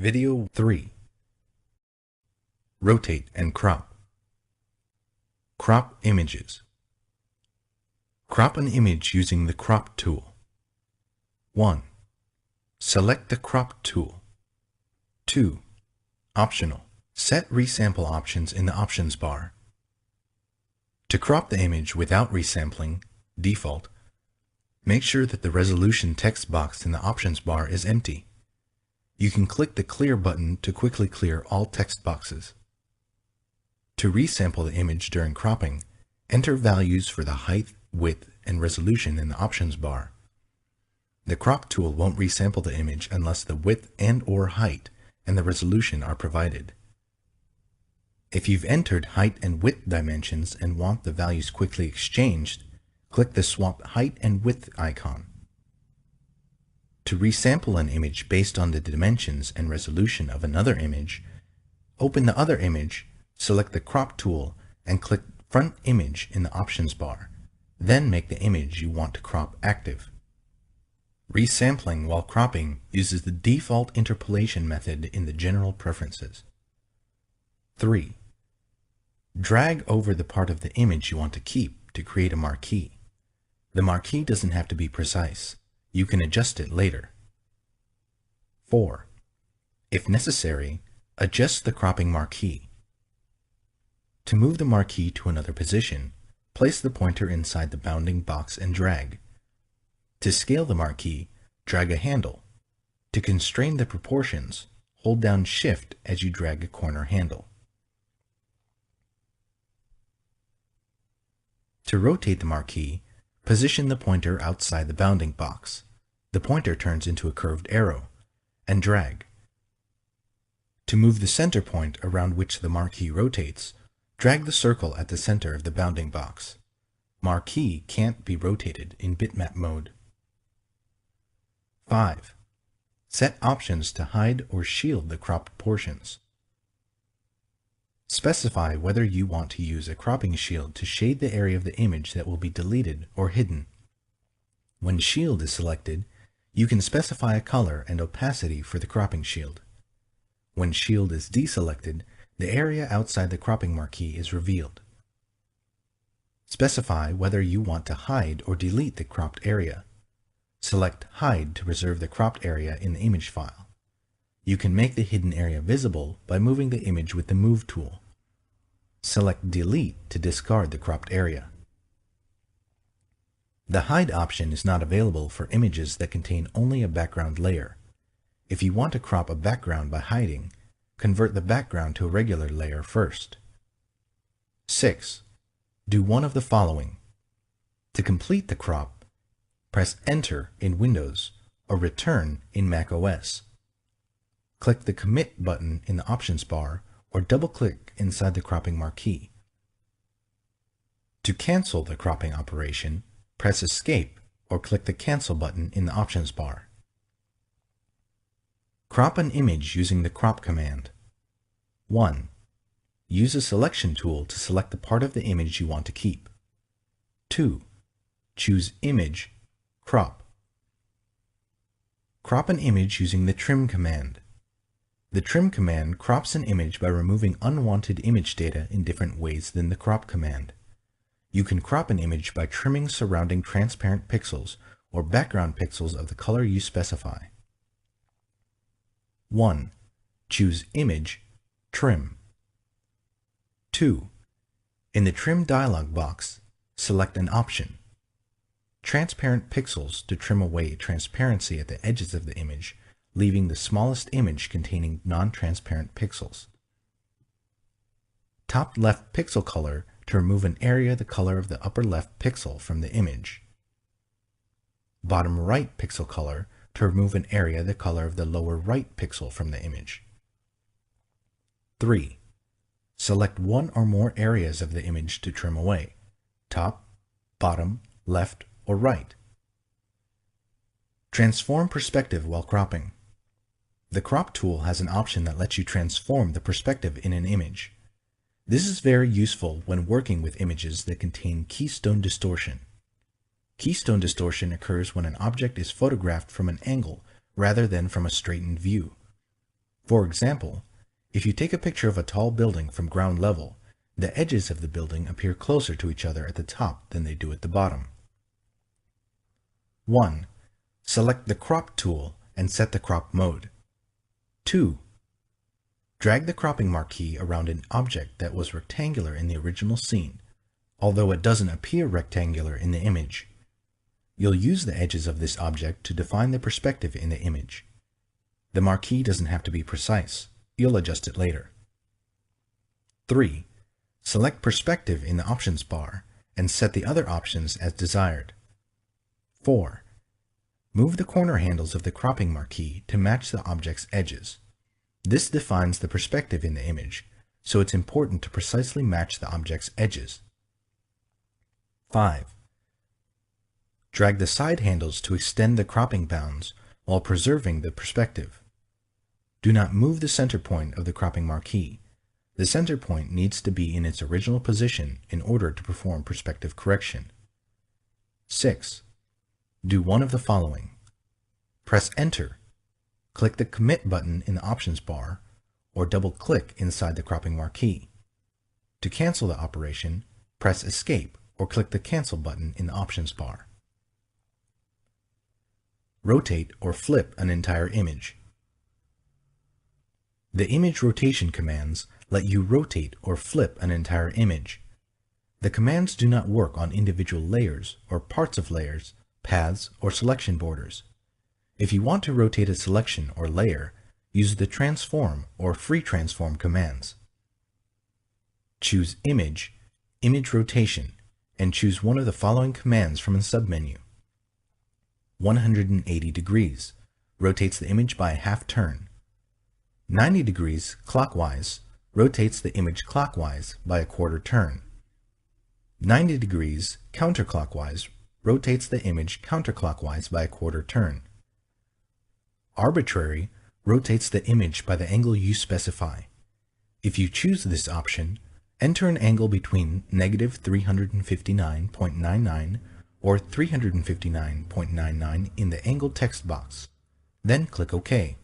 Video 3. Rotate and crop. Crop images. Crop an image using the crop tool. 1. Select the crop tool. 2. Optional. Set resample options in the options bar. To crop the image without resampling, default, make sure that the resolution text box in the options bar is empty. You can click the Clear button to quickly clear all text boxes. To resample the image during cropping, enter values for the height, width, and resolution in the options bar. The crop tool won't resample the image unless the width and/or height and the resolution are provided. If you've entered height and width dimensions and want the values quickly exchanged, click the Swap Height and Width icon. To resample an image based on the dimensions and resolution of another image, open the other image, select the Crop tool, and click Front Image in the options bar. Then make the image you want to crop active. Resampling while cropping uses the default interpolation method in the General Preferences. 3. Drag over the part of the image you want to keep to create a marquee. The marquee doesn't have to be precise. You can adjust it later. 4. If necessary, adjust the cropping marquee. To move the marquee to another position, place the pointer inside the bounding box and drag. To scale the marquee, drag a handle. To constrain the proportions, hold down Shift as you drag a corner handle. To rotate the marquee, position the pointer outside the bounding box. The pointer turns into a curved arrow, and drag. To move the center point around which the marquee rotates, drag the circle at the center of the bounding box. Marquee can't be rotated in bitmap mode. 5. Set options to hide or shield the cropped portions. Specify whether you want to use a cropping shield to shade the area of the image that will be deleted or hidden. When Shield is selected, you can specify a color and opacity for the cropping shield. When Shield is deselected, the area outside the cropping marquee is revealed. Specify whether you want to hide or delete the cropped area. Select Hide to preserve the cropped area in the image file. You can make the hidden area visible by moving the image with the Move tool. Select Delete to discard the cropped area. The Hide option is not available for images that contain only a background layer. If you want to crop a background by hiding, convert the background to a regular layer first. 6. Do one of the following. To complete the crop, press Enter in Windows or Return in macOS. Click the Commit button in the options bar or double-click inside the cropping marquee. To cancel the cropping operation, press Escape or click the Cancel button in the options bar. Crop an image using the Crop command. 1. Use a selection tool to select the part of the image you want to keep. 2. Choose Image, Crop. Crop an image using the Trim command. The Trim command crops an image by removing unwanted image data in different ways than the Crop command. You can crop an image by trimming surrounding transparent pixels or background pixels of the color you specify. 1. Choose Image, Trim. 2. In the Trim dialog box, select an option. Transparent pixels to trim away transparency at the edges of the image, leaving the smallest image containing non-transparent pixels. Top left pixel color to remove an area the color of the upper left pixel from the image. Bottom right pixel color to remove an area the color of the lower right pixel from the image. 3. Select one or more areas of the image to trim away, top, bottom, left, or right. Transform perspective while cropping. The Crop tool has an option that lets you transform the perspective in an image. This is very useful when working with images that contain keystone distortion. Keystone distortion occurs when an object is photographed from an angle rather than from a straightened view. For example, if you take a picture of a tall building from ground level, the edges of the building appear closer to each other at the top than they do at the bottom. 1. Select the Crop tool and set the crop mode. 2. Drag the cropping marquee around an object that was rectangular in the original scene, although it doesn't appear rectangular in the image. You'll use the edges of this object to define the perspective in the image. The marquee doesn't have to be precise. You'll adjust it later. 3. Select Perspective in the options bar and set the other options as desired. 4. Move the corner handles of the cropping marquee to match the object's edges. This defines the perspective in the image, so it's important to precisely match the object's edges. 5. Drag the side handles to extend the cropping bounds while preserving the perspective. Do not move the center point of the cropping marquee. The center point needs to be in its original position in order to perform perspective correction. 6. Do one of the following. Press Enter. Click the Commit button in the options bar, or double-click inside the cropping marquee. To cancel the operation, press Escape or click the Cancel button in the options bar. Rotate or flip an entire image. The image rotation commands let you rotate or flip an entire image. The commands do not work on individual layers or parts of layers, paths, or selection borders. If you want to rotate a selection or layer, use the Transform or Free Transform commands. Choose Image, Image Rotation, and choose one of the following commands from a submenu. 180 degrees rotates the image by a half turn. 90 degrees clockwise rotates the image clockwise by a quarter turn. 90 degrees counterclockwise rotates the image counterclockwise by a quarter turn. Arbitrary rotates the image by the angle you specify. If you choose this option, enter an angle between -359.99 or 359.99 in the angle text box. Then click OK.